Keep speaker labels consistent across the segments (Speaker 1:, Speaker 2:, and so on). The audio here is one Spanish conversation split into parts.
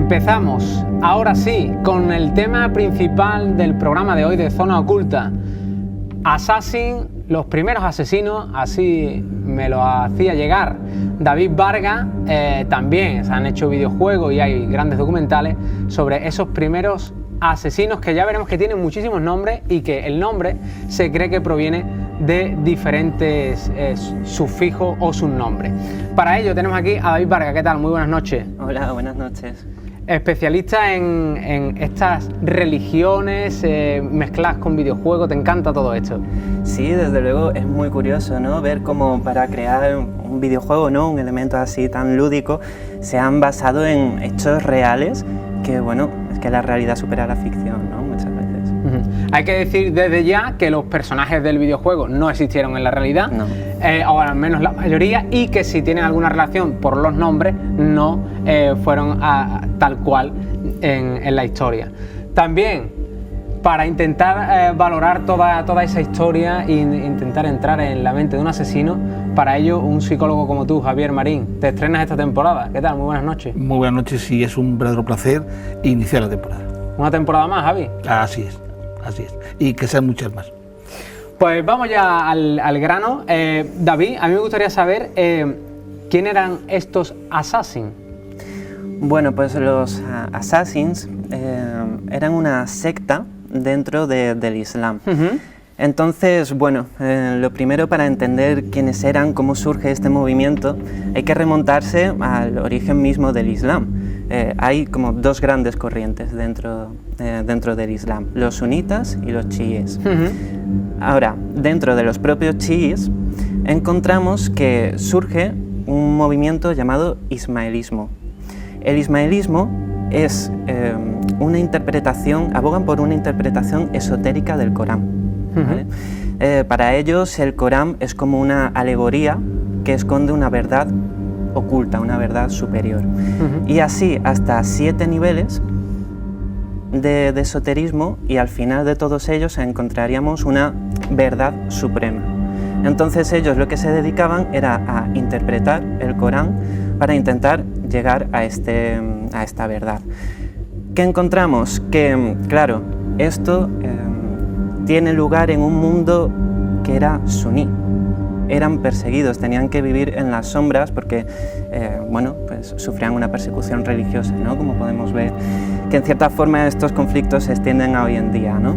Speaker 1: Empezamos, ahora sí, con el tema principal del programa de hoy de Zona Oculta. Assassin, los primeros asesinos, así me lo hacía llegar David Vargas. También se han hecho videojuegos y hay grandes documentales sobre esos primeros asesinos, que ya veremos que tienen muchísimos nombres y que el nombre se cree que proviene de diferentes sufijos o subnombres. Para ello tenemos aquí a David Vargas. ¿Qué tal? Muy buenas noches.
Speaker 2: Hola, buenas noches.
Speaker 1: Especialista en estas religiones mezcladas con videojuegos, ¿te encanta todo esto?
Speaker 2: Sí, desde luego es muy curioso, ¿no? Ver cómo para crear un videojuego, ¿no? Un elemento así tan lúdico, se han basado en hechos reales, que bueno, es que la realidad supera la ficción, ¿no? Muchas veces.
Speaker 1: Hay que decir desde ya que los personajes del videojuego no existieron en la realidad,
Speaker 2: No.
Speaker 1: O al menos la mayoría, y que si tienen alguna relación por los nombres, no fueron tal cual en la historia. También, para intentar valorar toda esa historia e intentar entrar en la mente de un asesino, para ello un psicólogo como tú, Javier Marín, te estrenas esta temporada. ¿Qué tal? Muy buenas noches.
Speaker 3: Muy buenas noches, y es un verdadero placer iniciar la temporada.
Speaker 1: Una temporada más, Javi.
Speaker 3: Así es, y que sean muchas más.
Speaker 1: Pues vamos ya al grano. David, a mí me gustaría saber quién eran estos Assassin.
Speaker 2: Bueno, pues los Assassins eran una secta dentro del Islam. Entonces, bueno, lo primero, para entender quiénes eran, cómo surge este movimiento, hay que remontarse al origen mismo del Islam. Hay como dos grandes corrientes dentro del Islam, los sunitas y los chiíes. Ahora, dentro de los propios chiíes encontramos que surge un movimiento llamado ismaelismo. El ismaelismo es una interpretación, abogan por una interpretación esotérica del Corán. ¿Vale? Para ellos el Corán es como una alegoría que esconde una verdad oculta, una verdad superior. Y así hasta 7 niveles de esoterismo, y al final de todos ellos encontraríamos una verdad suprema. Entonces ellos lo que se dedicaban era a interpretar el Corán para intentar llegar a esta verdad. ¿Qué encontramos? Que, claro, esto tiene lugar en un mundo que era suní. Eran perseguidos, tenían que vivir en las sombras porque, bueno, pues sufrían una persecución religiosa, ¿no? Como podemos ver, que en cierta forma estos conflictos se extienden a hoy en día, ¿no?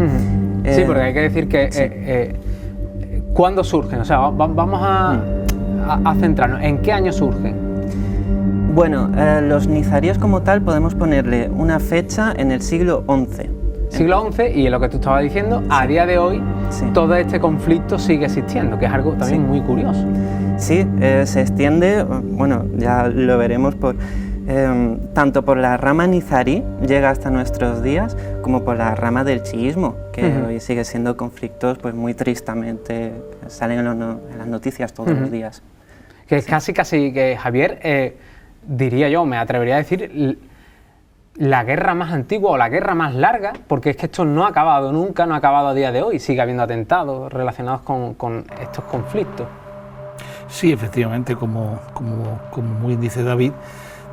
Speaker 1: Sí, porque hay que decir que
Speaker 2: sí.
Speaker 1: ¿Cuándo surgen? O sea, vamos a centrarnos. ¿En qué año surgen?
Speaker 2: Bueno, los nizaríes como tal podemos ponerle una fecha en el siglo XI.
Speaker 1: Siglo XI, y en lo que tú estabas diciendo, a día de hoy todo este conflicto sigue existiendo, que es algo también muy curioso.
Speaker 2: Sí, se extiende, bueno, ya lo veremos, tanto por la rama nizarí, llega hasta nuestros días, como por la rama del chiismo, que hoy sigue siendo conflictos pues muy tristamente, salen en las noticias todos los días.
Speaker 1: Que es casi que, Javier, diría yo, me atrevería a decir, la guerra más antigua o la guerra más larga, porque es que esto no ha acabado nunca, no ha acabado a día de hoy, sigue habiendo atentados relacionados con estos conflictos.
Speaker 3: Sí, efectivamente, como muy bien dice David,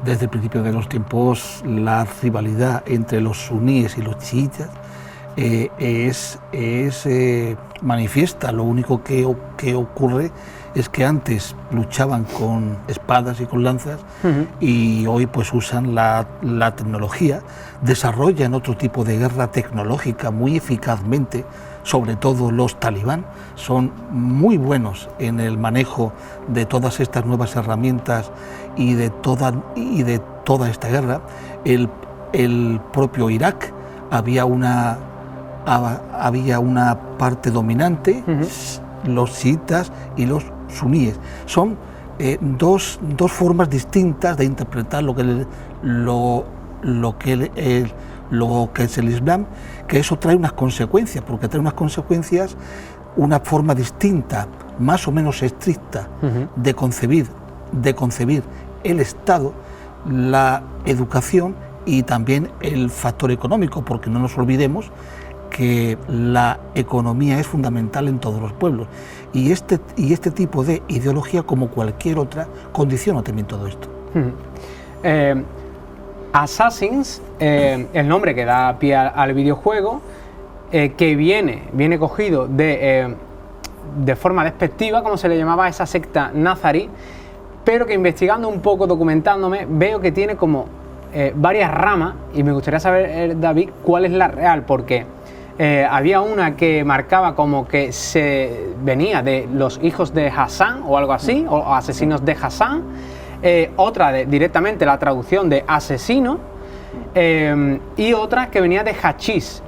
Speaker 3: desde el principio de los tiempos la rivalidad entre los suníes y los chiitas es manifiesta. Lo único que ocurre es que antes luchaban con espadas y con lanzas, y hoy pues usan la tecnología, desarrollan otro tipo de guerra tecnológica muy eficazmente. Sobre todo los talibán son muy buenos en el manejo de todas estas nuevas herramientas y de toda esta guerra. El propio Irak había una parte dominante, los chiitas y los suníes. Son dos formas distintas de interpretar lo que es el Islam, que eso trae unas consecuencias, porque trae unas consecuencias, una forma distinta, más o menos estricta, de concebir el Estado, la educación y también el factor económico, porque no nos olvidemos que la economía es fundamental en todos los pueblos, y este tipo de ideología, como cualquier otra, condiciona también todo esto.
Speaker 1: Assassins, el nombre que da pie al videojuego, que viene cogido de forma despectiva, como se le llamaba a esa secta nazarí, pero que investigando un poco, documentándome, veo que tiene como varias ramas, y me gustaría saber, David, cuál es la real, porque había una que marcaba como que se venía de los hijos de Hassan o algo así, o asesinos de Hassan, otra directamente la traducción de asesino, y otra que venía de hachís,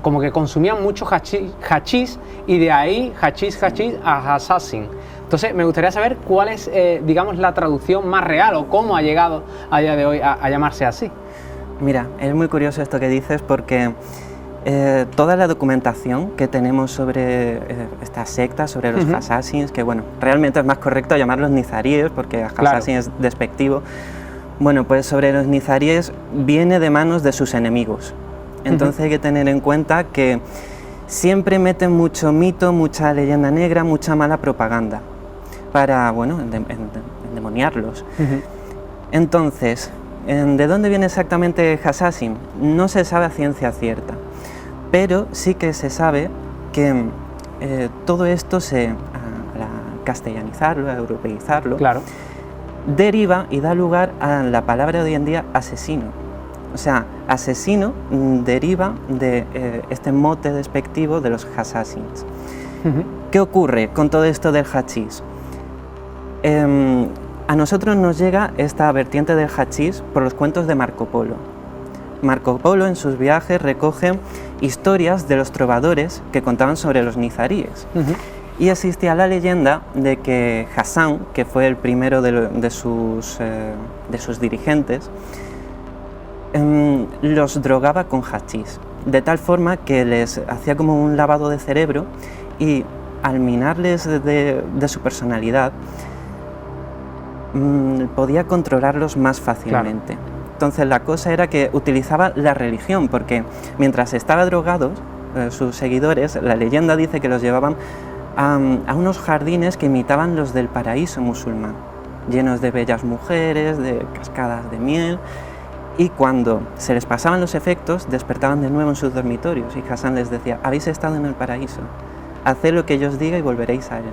Speaker 1: como que consumían mucho hachís, y de ahí hachís a assassin. Entonces me gustaría saber cuál es, digamos, la traducción más real, o cómo ha llegado a día de hoy a llamarse así.
Speaker 2: Mira, es muy curioso esto que dices, porque toda la documentación que tenemos sobre esta secta, sobre los assassins, que bueno, realmente es más correcto llamarlos nizaríes, porque assassin es despectivo. Bueno, pues sobre los nizaríes viene de manos de sus enemigos. Entonces hay que tener en cuenta que siempre meten mucho mito, mucha leyenda negra, mucha mala propaganda para, bueno, endemoniarlos. Entonces, ¿de dónde viene exactamente assassin? No se sabe a ciencia cierta, pero sí que se sabe que todo esto al castellanizarlo, a europeizarlo, deriva y da lugar a la palabra de hoy en día asesino. O sea, asesino deriva de este mote despectivo de los assassins. ¿Qué ocurre con todo esto del hachís? A nosotros nos llega esta vertiente del hachís por los cuentos de Marco Polo. Marco Polo en sus viajes recoge historias de los trovadores que contaban sobre los nizaríes. Y existía la leyenda de que Hassan, que fue el primero de sus dirigentes, los drogaba con hachís, de tal forma que les hacía como un lavado de cerebro, y al minarles de su personalidad, podía controlarlos más fácilmente. Entonces la cosa era que utilizaba la religión, porque mientras estaba drogados, sus seguidores, la leyenda dice que los llevaban a unos jardines que imitaban los del paraíso musulmán, llenos de bellas mujeres, de cascadas de miel, y cuando se les pasaban los efectos, despertaban de nuevo en sus dormitorios, y Hassan les decía: habéis estado en el paraíso, haced lo que yo os diga y volveréis a él.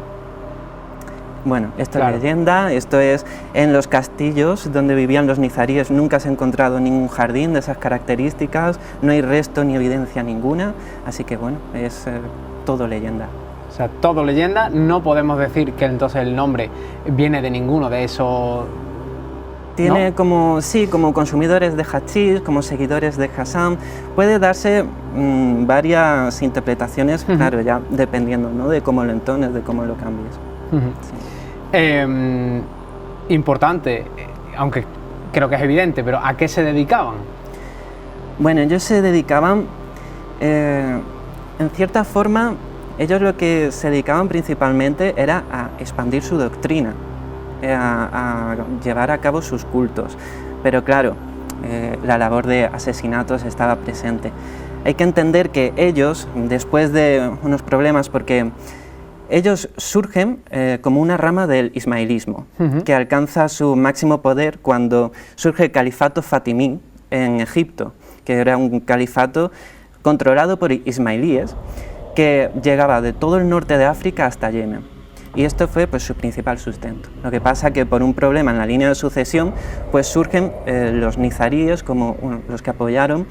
Speaker 2: Bueno, esto es leyenda, esto es en los castillos donde vivían los nizaríes, nunca se ha encontrado ningún jardín de esas características, no hay resto ni evidencia ninguna, así que bueno, es todo leyenda.
Speaker 1: O sea, todo leyenda, no podemos decir que entonces el nombre viene de ninguno de esos...
Speaker 2: Tiene como consumidores de hachís, como seguidores de Hassan, puede darse varias interpretaciones, claro, ya dependiendo, ¿no?, de cómo lo entones, de cómo lo cambies.
Speaker 1: Importante, aunque creo que es evidente, pero ¿a qué se dedicaban?
Speaker 2: Bueno, ellos se dedicaban, en cierta forma, ellos lo que se dedicaban principalmente era a expandir su doctrina, a llevar a cabo sus cultos, pero claro, la labor de asesinatos estaba presente. Hay que entender que ellos, después de unos problemas, porque ellos surgen como una rama del ismaelismo, que alcanza su máximo poder cuando surge el califato fatimí en Egipto, que era un califato controlado por ismaelíes, que llegaba de todo el norte de África hasta Yemen. Y esto fue pues su principal sustento. Lo que pasa que por un problema en la línea de sucesión, pues surgen los nizaríes como los que apoyaron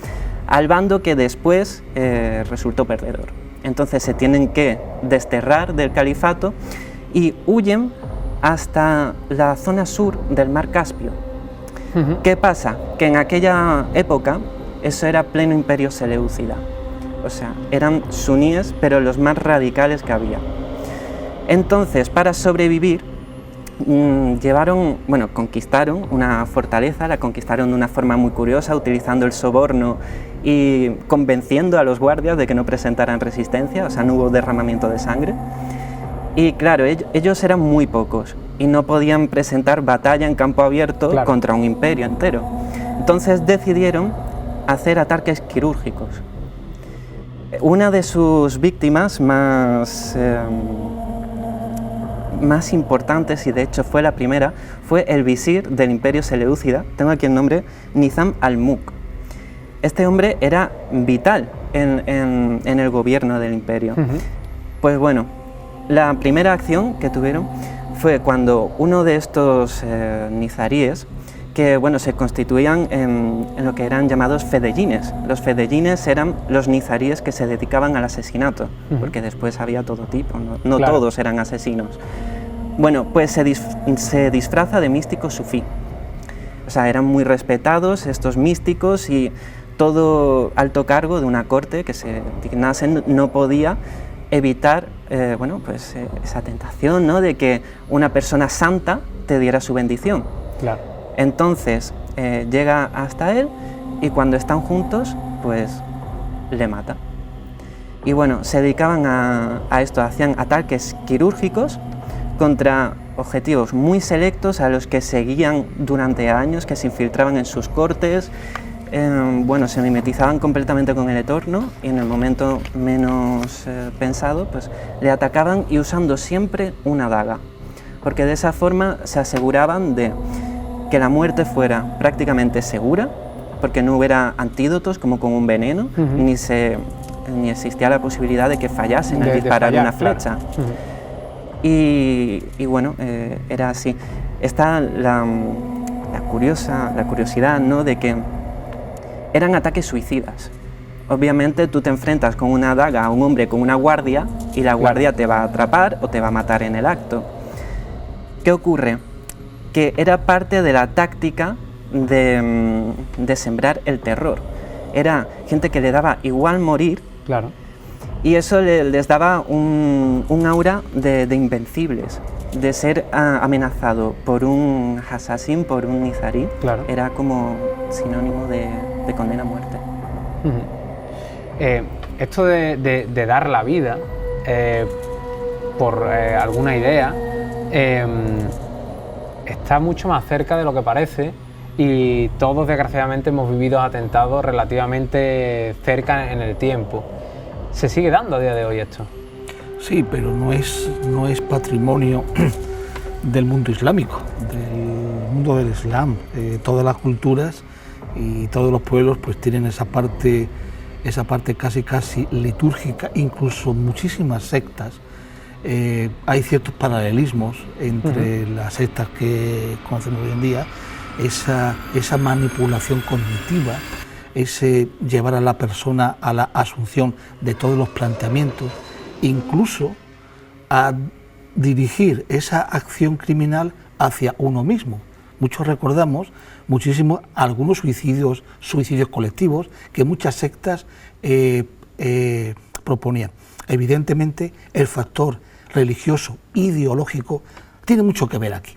Speaker 2: al bando que después resultó perdedor. Entonces se tienen que desterrar del califato y huyen hasta la zona sur del mar Caspio. ¿Qué pasa? Que en aquella época eso era pleno imperio seleucida. O sea, eran suníes, pero los más radicales que había. Entonces, para sobrevivir, conquistaron una fortaleza, la conquistaron de una forma muy curiosa, utilizando el soborno y convenciendo a los guardias de que no presentaran resistencia, o sea, no hubo derramamiento de sangre. Y claro, ellos eran muy pocos y no podían presentar batalla en campo abierto contra un imperio entero. Entonces decidieron hacer ataques quirúrgicos. Una de sus víctimas más más importantes, y de hecho fue la primera, fue el visir del Imperio Seleucida, tengo aquí el nombre, Nizam al-Mulk. Este hombre era vital en el gobierno del imperio. Pues bueno, la primera acción que tuvieron fue cuando uno de estos nizaríes, que bueno, se constituían en lo que eran llamados fedellines. Los fedellines eran los nizaríes que se dedicaban al asesinato, porque después había todo tipo, no claro. Todos eran asesinos. Bueno, pues se disfraza de místico sufí. O sea, eran muy respetados estos místicos, y todo alto cargo de una corte que se dignase no podía evitar bueno, pues, esa tentación, ¿no?, de que una persona santa te diera su bendición.
Speaker 1: Claro.
Speaker 2: Entonces llega hasta él, y cuando están juntos, pues le mata. Y bueno, se dedicaban a esto, hacían ataques quirúrgicos contra objetivos muy selectos a los que seguían durante años, que se infiltraban en sus cortes. Bueno, se mimetizaban completamente con el entorno, y en el momento menos pensado, pues le atacaban, y usando siempre una daga, porque de esa forma se aseguraban de que la muerte fuera prácticamente segura, porque no hubiera antídotos como con un veneno, ni existía la posibilidad de que fallasen al disparar una flecha. Claro. Y bueno, era así. Está la curiosidad, ¿no?, de que eran ataques suicidas. Obviamente tú te enfrentas con una daga a un hombre con una guardia, y la guardia te va a atrapar o te va a matar en el acto. ¿Qué ocurre? Que era parte de la táctica de sembrar el terror. Era gente que le daba igual morir,
Speaker 1: claro.
Speaker 2: Y eso les daba un aura de invencibles, de ser amenazado por un assassin, por un nizarí, claro. Era como sinónimo de condena a muerte.
Speaker 1: Esto de dar la vida por alguna idea está mucho más cerca de lo que parece, y todos desgraciadamente hemos vivido atentados relativamente cerca en el tiempo. ¿Se sigue dando a día de hoy esto?
Speaker 3: Sí, pero no es patrimonio del mundo islámico, del mundo del Islam. Todas las culturas y todos los pueblos pues tienen esa parte casi litúrgica, incluso muchísimas sectas. Hay ciertos paralelismos entre las sectas que conocemos hoy en día, esa manipulación cognitiva, ese llevar a la persona a la asunción de todos los planteamientos, incluso a dirigir esa acción criminal hacia uno mismo. Muchos recordamos muchísimo algunos suicidios colectivos que muchas sectas proponían. Evidentemente el factor religioso, ideológico, tiene mucho que ver aquí.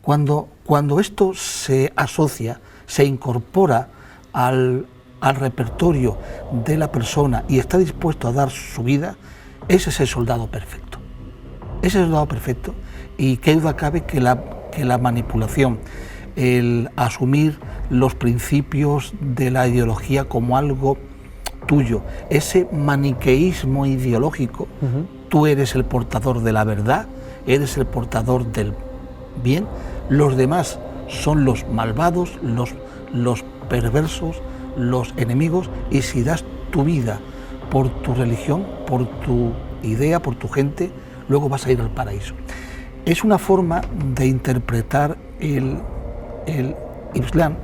Speaker 3: Cuando esto se asocia, se incorpora al repertorio de la persona y está dispuesto a dar su vida, ese es el soldado perfecto. Ese es el soldado perfecto, y qué duda cabe que la manipulación, el asumir los principios de la ideología como algo tuyo, ese maniqueísmo ideológico, tú eres el portador de la verdad, eres el portador del bien, los demás son los malvados, los perversos, los enemigos, y si das tu vida por tu religión, por tu idea, por tu gente, luego vas a ir al paraíso. Es una forma de interpretar el Islam,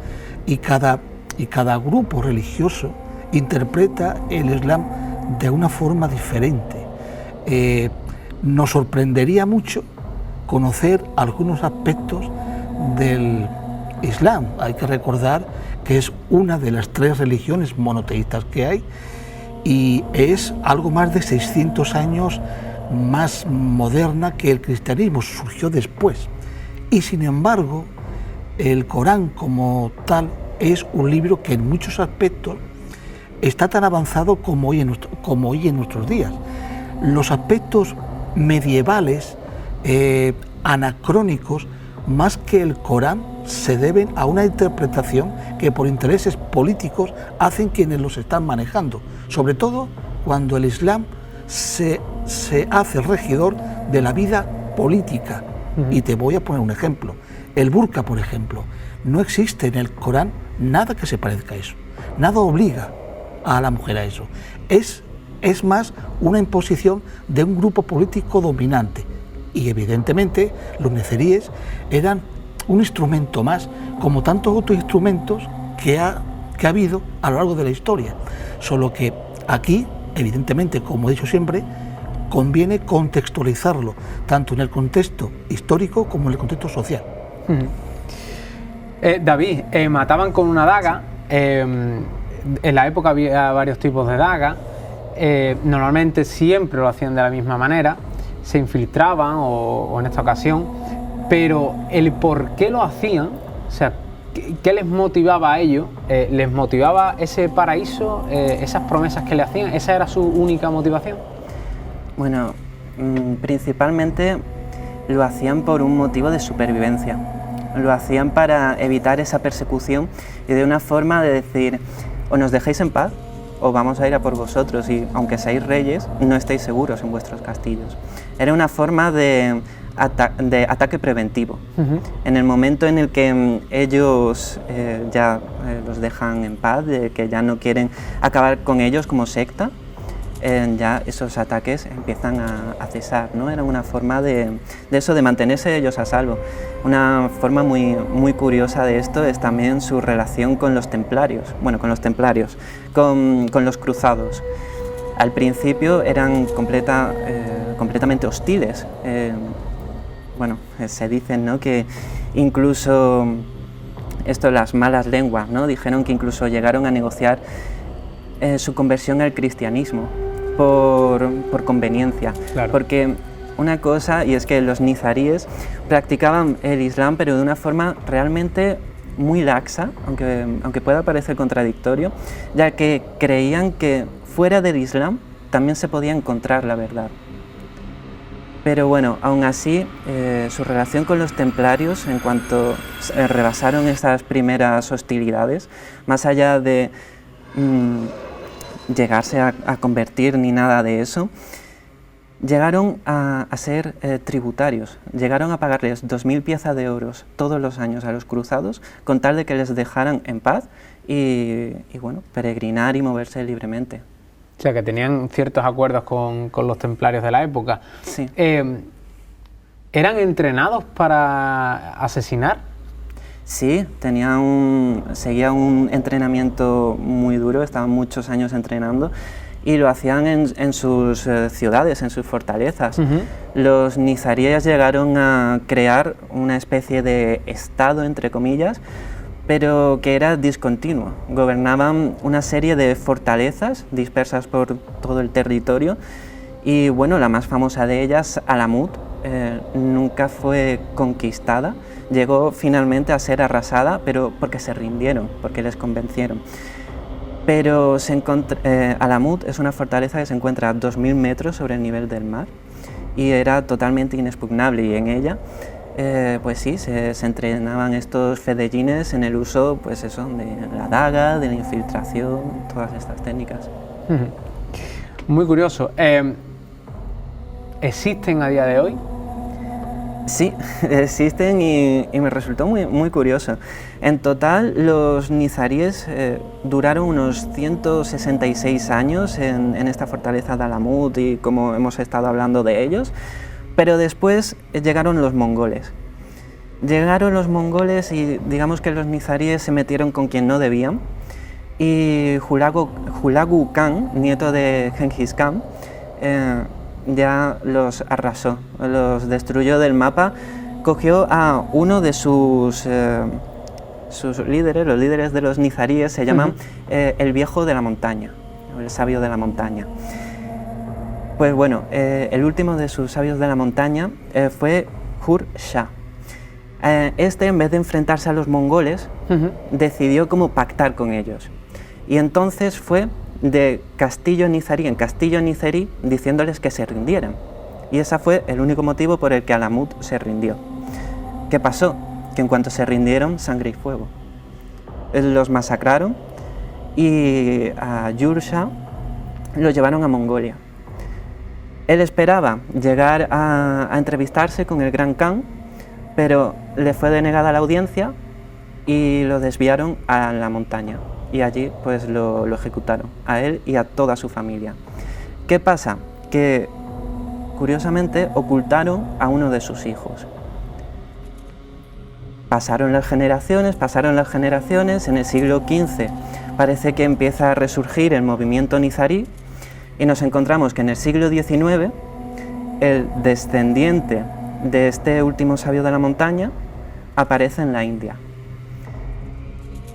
Speaker 3: y cada grupo religioso interpreta el Islam de una forma diferente. Nos sorprendería mucho conocer algunos aspectos del Islam. Hay que recordar que es una de las 3 religiones monoteístas que hay, y es algo más de 600 años más moderna que el cristianismo, surgió después. Y sin embargo, el Corán como tal es un libro que en muchos aspectos está tan avanzado como hoy en nuestros días. Los aspectos medievales, anacrónicos, más que el Corán, se deben a una interpretación que por intereses políticos hacen quienes los están manejando, sobre todo cuando el Islam se hace regidor de la vida política. Y te voy a poner un ejemplo. El burka, por ejemplo, no existe en el Corán nada que se parezca a eso. Nada obliga a la mujer a eso. Es más una imposición de un grupo político dominante. Y evidentemente los nezeríes eran un instrumento más, como tantos otros instrumentos que ha habido a lo largo de la historia. Solo que aquí, evidentemente, como he dicho siempre, conviene contextualizarlo, tanto en el contexto histórico como en el contexto social.
Speaker 1: David, mataban con una daga. En la época había varios tipos de dagas. Normalmente siempre lo hacían de la misma manera, se infiltraban o en esta ocasión, pero el por qué lo hacían, o sea, ¿qué les motivaba a ellos? ¿Les motivaba ese paraíso, esas promesas que le hacían? ¿Esa era su única motivación?
Speaker 2: Bueno, principalmente lo hacían por un motivo de supervivencia. Lo hacían para evitar esa persecución y de una forma de decir, o nos dejáis en paz o vamos a ir a por vosotros, y aunque seáis reyes, no estáis seguros en vuestros castillos. Era una forma de ataque preventivo. En el momento en el que ellos ya los dejan en paz, de que ya no quieren acabar con ellos como secta, ya esos ataques empiezan a cesar, ¿no? Era una forma de eso, de mantenerse ellos a salvo. Una forma muy curiosa de esto es también su relación con los templarios, con los cruzados. Al principio eran completamente hostiles. Se dice, ¿no?, que incluso, las malas lenguas, ¿no?, dijeron que incluso llegaron a negociar su conversión al cristianismo por conveniencia.
Speaker 1: Claro.
Speaker 2: Porque una cosa, y es que los nizaríes practicaban el Islam, pero de una forma realmente muy laxa, aunque pueda parecer contradictorio, ya que creían que fuera del Islam también se podía encontrar la verdad. Pero bueno, aún así, su relación con los templarios, en cuanto rebasaron esas primeras hostilidades, más allá de llegarse a convertir ni nada de eso, llegaron a ser tributarios, llegaron a pagarles 2.000 piezas de oro todos los años a los cruzados, con tal de que les dejaran en paz y peregrinar y moverse libremente.
Speaker 1: O sea, que tenían ciertos acuerdos con los templarios de la época.
Speaker 2: Sí.
Speaker 1: ¿Eran entrenados para asesinar?
Speaker 2: Sí, seguían un entrenamiento muy duro, estaban muchos años entrenando y lo hacían en sus ciudades, en sus fortalezas. Los nizaríes llegaron a crear una especie de estado, entre comillas, pero que era discontinuo. Gobernaban una serie de fortalezas dispersas por todo el territorio y la más famosa de ellas, Alamut, nunca fue conquistada, llegó finalmente a ser arrasada, pero porque se rindieron, porque les convencieron. Pero Alamut es una fortaleza que se encuentra a 2.000 metros sobre el nivel del mar y era totalmente inexpugnable, y en ella se entrenaban estos fedellines en el uso de la daga, de la infiltración, todas estas técnicas.
Speaker 1: Muy curioso. ¿Existen a día de hoy?
Speaker 2: Sí, existen y me resultó muy curioso. En total, los nizaríes duraron unos 166 años en esta fortaleza de Alamut, y como hemos estado hablando de ellos, pero después llegaron los mongoles. Llegaron los mongoles y digamos que los nizaríes se metieron con quien no debían, y Hulagu Khan, nieto de Genghis Khan, ya los arrasó, los destruyó del mapa. Cogió a uno de sus líderes, los líderes de los nizaríes, se llaman el viejo de la montaña, el sabio de la montaña. El último de sus sabios de la montaña fue Hur Shah. En vez de enfrentarse a los mongoles, decidió pactar con ellos, y entonces fue de castillo nizarí en castillo nizarí diciéndoles que se rindieran, y ese fue el único motivo por el que Alamut se rindió. ¿Qué pasó? Que en cuanto se rindieron, sangre y fuego. Los masacraron y a Yur Shah lo llevaron a Mongolia. Él esperaba llegar a entrevistarse con el Gran Khan, pero le fue denegada la audiencia y lo desviaron a la montaña. Y allí pues lo ejecutaron, a él y a toda su familia. ¿Qué pasa? Que curiosamente ocultaron a uno de sus hijos. Pasaron las generaciones, en el siglo XV parece que empieza a resurgir el movimiento nizarí y nos encontramos que en el siglo XIX el descendiente de este último sabio de la montaña aparece en la India.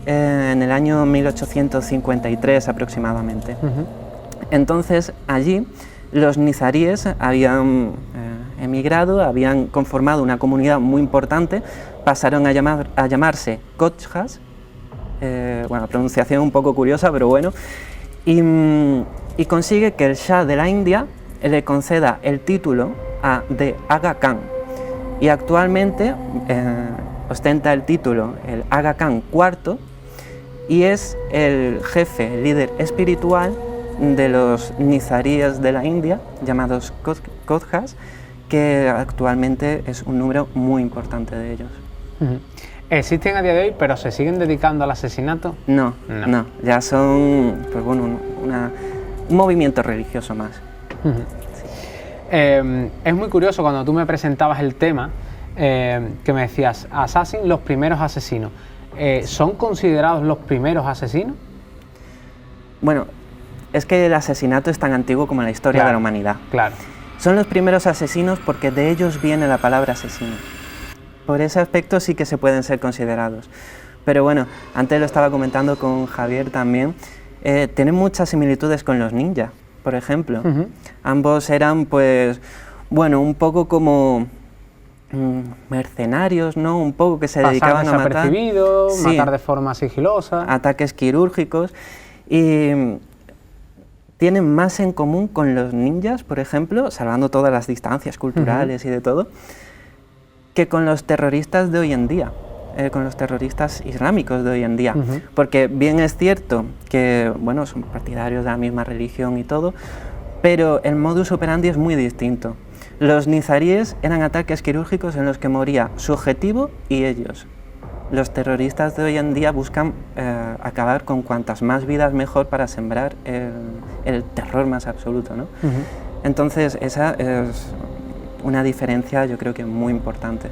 Speaker 2: En el año 1853 aproximadamente. Entonces allí los nizaríes habían emigrado, habían conformado una comunidad muy importante, pasaron a llamarse Kodjas, bueno, pronunciación un poco curiosa, pero bueno, y consigue que el Shah de la India le conceda el título de Aga Khan, y actualmente ostenta el título el Aga Khan IV y es el jefe, el líder espiritual de los nizaríes de la India, llamados Kodjas, que actualmente es un número muy importante de ellos.
Speaker 1: ¿Existen a día de hoy, pero se siguen dedicando al asesinato?
Speaker 2: No, ya son pues bueno, un movimiento religioso más.
Speaker 1: Es muy curioso cuando tú me presentabas el tema, que me decías, Assassin, los primeros asesinos. ¿Son considerados los primeros asesinos?
Speaker 2: Bueno, es que el asesinato es tan antiguo como la historia de la humanidad.
Speaker 1: Claro.
Speaker 2: Son los primeros asesinos porque de ellos viene la palabra asesino. Por ese aspecto sí que se pueden ser considerados. Pero bueno, antes lo estaba comentando con Javier también, tienen muchas similitudes con los ninjas, por ejemplo. Ambos eran, pues, bueno, un poco como mercenarios, ¿no? Un poco que se dedicaban a matar.
Speaker 1: Matar de forma sigilosa.
Speaker 2: Ataques quirúrgicos. Y tienen más en común con los ninjas, por ejemplo, salvando todas las distancias culturales y de todo, que con los terroristas de hoy en día, con los terroristas islámicos de hoy en día. Porque bien es cierto que, bueno, son partidarios de la misma religión y todo, pero el modus operandi es muy distinto. Los nizaríes eran ataques quirúrgicos en los que moría su objetivo y ellos. Los terroristas de hoy en día buscan acabar con cuantas más vidas mejor para sembrar el terror más absoluto, ¿no? Entonces esa es una diferencia, yo creo que muy importante.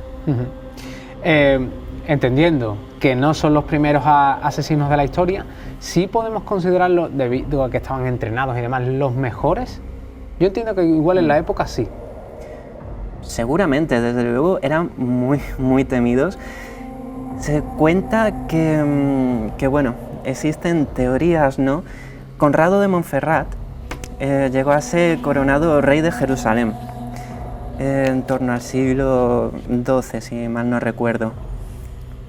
Speaker 1: Entendiendo que no son los primeros asesinos de la historia, ¿sí podemos considerarlos, debido a que estaban entrenados y demás, los mejores? Yo entiendo que igual en la época sí.
Speaker 2: Seguramente, desde luego, eran muy temidos. Se cuenta que bueno, existen teorías, ¿no? Conrado de Montferrat llegó a ser coronado rey de Jerusalén en torno al siglo XII, si mal no recuerdo.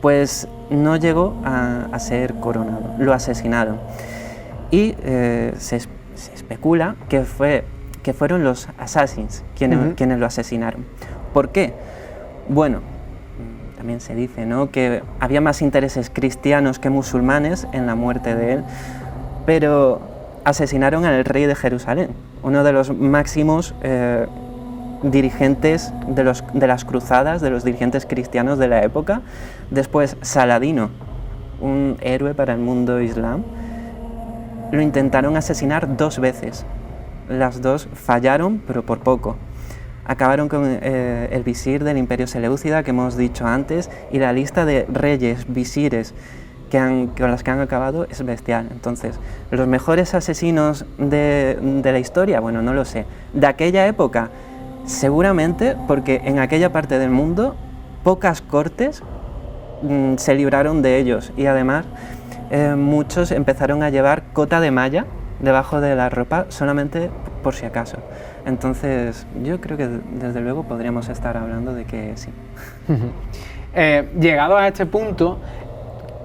Speaker 2: Pues no llegó a ser coronado, lo asesinaron. Y se especula que fueron los assassins quienes lo asesinaron. ¿Por qué? Bueno, también se dice, ¿no?, que había más intereses cristianos que musulmanes en la muerte de él, pero asesinaron al rey de Jerusalén, uno de los máximos dirigentes de las cruzadas, de los dirigentes cristianos de la época. Después Saladino, un héroe para el mundo islam, lo intentaron asesinar 2 veces. Las 2 fallaron, pero por poco. Acabaron con el visir del Imperio Seleucida que hemos dicho antes, y la lista de reyes, visires con las que han acabado es bestial. Entonces, los mejores asesinos de la historia, bueno, no lo sé. De aquella época, seguramente, porque en aquella parte del mundo pocas cortes se libraron de ellos, y además muchos empezaron a llevar cota de malla debajo de la ropa solamente por si acaso. Entonces yo creo que desde luego podríamos estar hablando de que sí.
Speaker 1: Llegado a este punto,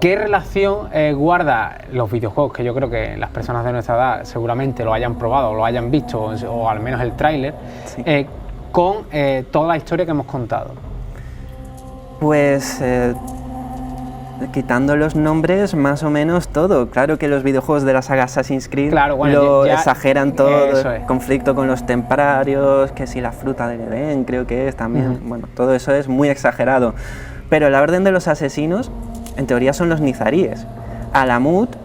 Speaker 1: ¿qué relación guarda los videojuegos, que yo creo que las personas de nuestra edad seguramente lo hayan probado o lo hayan visto, o al menos el tráiler, sí, con toda la historia que hemos contado?
Speaker 2: Pues quitando los nombres, más o menos todo. Claro que los videojuegos de la saga Assassin's Creed lo exageran todo, el conflicto con los templarios, que si la fruta del Edén, creo que es también, bueno, todo eso es muy exagerado. Pero la Orden de los Asesinos, en teoría son los nizaríes. Alamut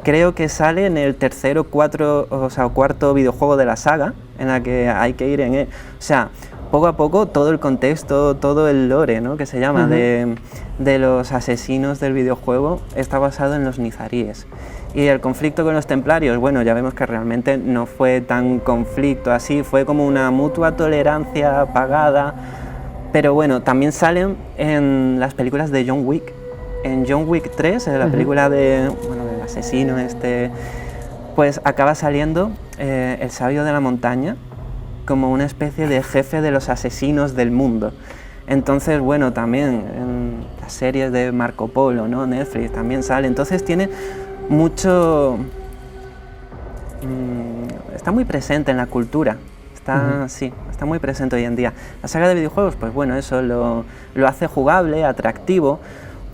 Speaker 2: creo que sale en el tercero, cuarto videojuego de la saga, en la que hay que ir en él. O sea, poco a poco todo el contexto, todo el lore, ¿no?, que se llama, de los asesinos del videojuego, está basado en los nizaríes. Y el conflicto con los templarios, bueno, ya vemos que realmente no fue tan conflicto así, fue como una mutua tolerancia pagada. Pero bueno, también salen en las películas de John Wick. En John Wick 3, en la película del asesino pues acaba saliendo el sabio de la montaña como una especie de jefe de los asesinos del mundo. Entonces, bueno, también en las series de Marco Polo, ¿no?, Netflix también sale. Entonces tiene mucho... está muy presente en la cultura. Sí, está muy presente hoy en día. La saga de videojuegos, pues bueno, eso lo hace jugable, atractivo,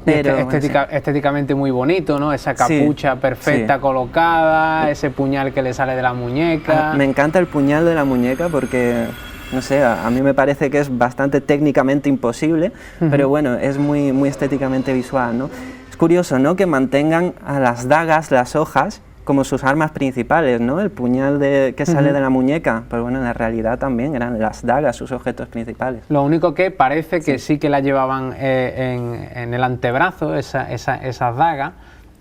Speaker 2: pero...
Speaker 1: Estéticamente muy bonito, ¿no? Esa capucha perfecta colocada, ese puñal que le sale de la muñeca...
Speaker 2: Me encanta el puñal de la muñeca porque, no sé, a mí me parece que es bastante técnicamente imposible, pero bueno, es muy, muy estéticamente visual, ¿no? Es curioso, ¿no?, que mantengan a las dagas, las hojas, como sus armas principales, ¿no? El puñal que sale de la muñeca, pero bueno, en la realidad también eran las dagas sus objetos principales.
Speaker 1: Lo único que parece que sí que la llevaban en el antebrazo, esas dagas,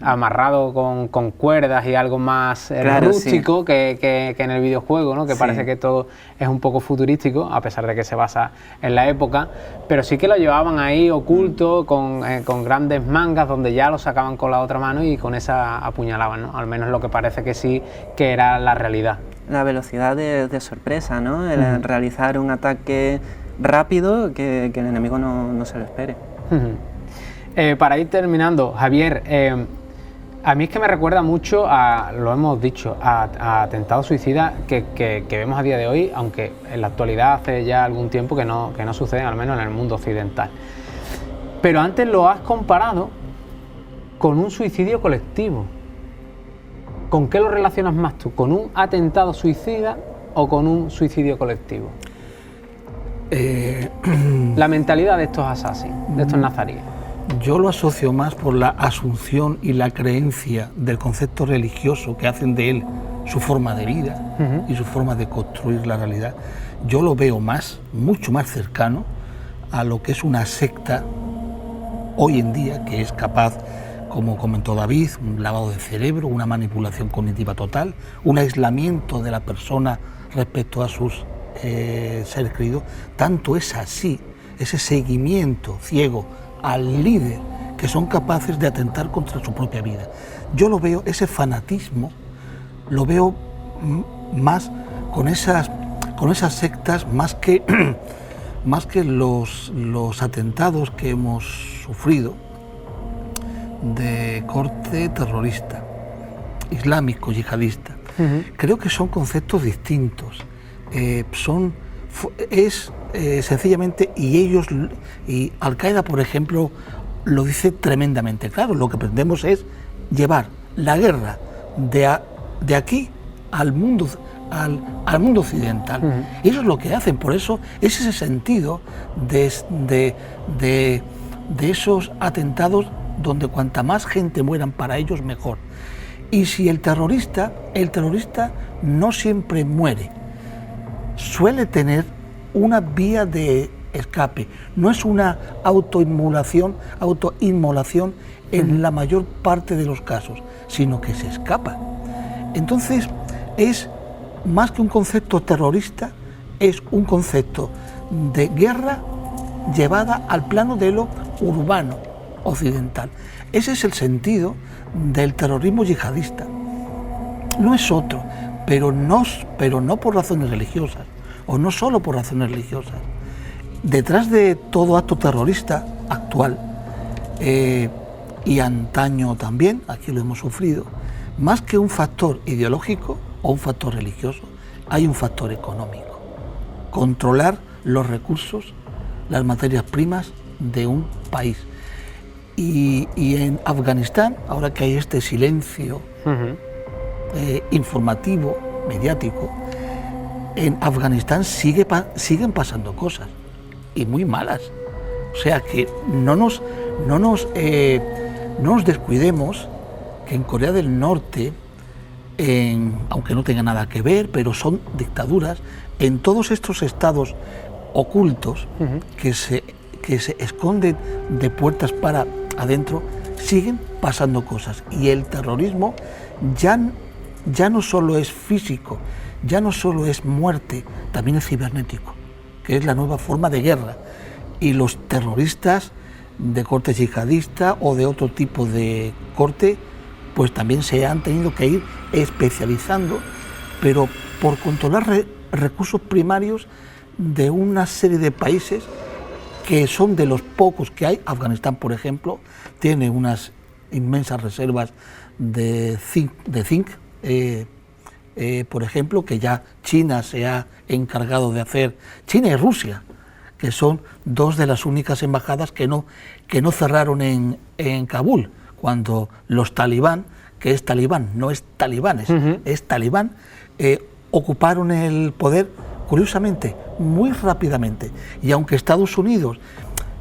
Speaker 1: amarrado con cuerdas y algo más rústico que en el videojuego, ¿no?, que parece que todo es un poco futurístico, a pesar de que se basa en la época, pero sí que lo llevaban ahí oculto, con grandes mangas, donde ya lo sacaban con la otra mano y con esa apuñalaban, ¿no? Al menos lo que parece que sí que era la realidad.
Speaker 2: La velocidad de sorpresa, ¿no?, el realizar un ataque rápido que el enemigo no se lo espere.
Speaker 1: Para ir terminando, Javier, a mí es que me recuerda mucho lo hemos dicho, a atentados suicidas que vemos a día de hoy, aunque en la actualidad hace ya algún tiempo que no suceden, al menos en el mundo occidental. Pero antes lo has comparado con un suicidio colectivo. ¿Con qué lo relacionas más tú? ¿Con un atentado suicida o con un suicidio colectivo? La mentalidad de estos asesinos, de estos nazaríes.
Speaker 3: Yo lo asocio más por la asunción y la creencia del concepto religioso que hacen de él su forma de vida y su forma de construir la realidad. Yo lo veo mucho más cercano a lo que es una secta hoy en día, que es capaz, como comentó David, un lavado de cerebro, una manipulación cognitiva total, un aislamiento de la persona respecto a sus seres queridos. Tanto es así, ese seguimiento ciego al líder, que son capaces de atentar contra su propia vida. Yo lo veo, ese fanatismo, lo veo más con esas sectas, más que los atentados que hemos sufrido de corte terrorista, islámico, yihadista. Creo que son conceptos distintos. Sencillamente, y Al-Qaeda, por ejemplo, lo dice tremendamente claro. Lo que pretendemos es llevar la guerra de aquí al mundo occidental. Y eso es lo que hacen. Por eso es ese sentido de esos atentados, donde cuanta más gente mueran para ellos, mejor. Y si el terrorista no siempre muere, suele tener una vía de escape, no es una autoinmolación en la mayor parte de los casos, sino que se escapa. Entonces, es más que un concepto terrorista, es un concepto de guerra llevada al plano de lo urbano occidental. Ese es el sentido del terrorismo yihadista. No es otro, pero no por razones religiosas, o no solo por razones religiosas. Detrás de todo acto terrorista actual, y antaño también, aquí lo hemos sufrido, más que un factor ideológico o un factor religioso, hay un factor económico. Controlar los recursos, las materias primas de un país. Y en Afganistán, ahora que hay este silencio informativo, mediático, en Afganistán siguen pasando cosas, y muy malas. O sea que no nos descuidemos que en Corea del Norte, aunque no tenga nada que ver, pero son dictaduras, en todos estos estados ocultos que se esconden de puertas para adentro, siguen pasando cosas. Y el terrorismo ya no solo es físico, ya no solo es muerte, también es cibernético, que es la nueva forma de guerra. Y los terroristas de corte yihadista o de otro tipo de corte, pues también se han tenido que ir especializando, pero por controlar recursos primarios de una serie de países que son de los pocos que hay. Afganistán, por ejemplo, tiene unas inmensas reservas de zinc, por ejemplo, que ya China se ha encargado de hacer, China y Rusia, que son dos de las únicas embajadas que no cerraron en Kabul, cuando los talibán, que es talibán, no es talibanes, es talibán, ocuparon el poder, curiosamente, muy rápidamente. Y aunque Estados Unidos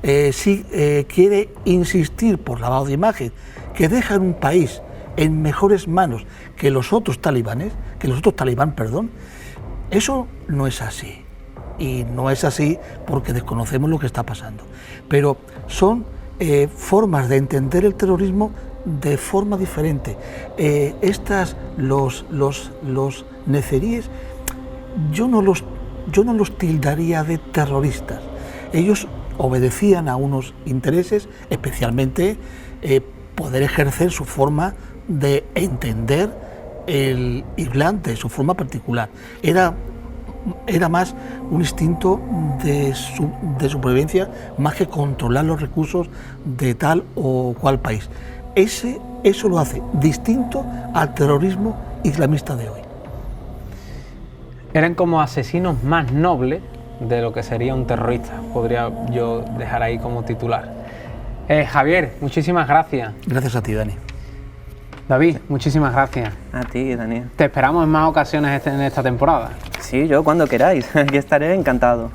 Speaker 3: quiere insistir por lavado de imagen, que dejan un país en mejores manos que los otros talibán, eso no es así. Y no es así porque desconocemos lo que está pasando. Pero son formas de entender el terrorismo de forma diferente. Los nezeríes, yo no los tildaría de terroristas. Ellos obedecían a unos intereses, especialmente poder ejercer su forma de entender el Islam de su forma particular. Era más un instinto de supervivencia, más que controlar los recursos de tal o cual país. Eso lo hace distinto al terrorismo islamista de hoy.
Speaker 1: Eran como asesinos más nobles de lo que sería un terrorista, podría yo dejar ahí como titular. Javier, muchísimas gracias.
Speaker 3: Gracias a ti, Dani.
Speaker 1: David, muchísimas gracias.
Speaker 2: A ti, Daniel.
Speaker 1: Te esperamos en más ocasiones en esta temporada.
Speaker 2: Sí, yo cuando queráis, aquí estaré encantado.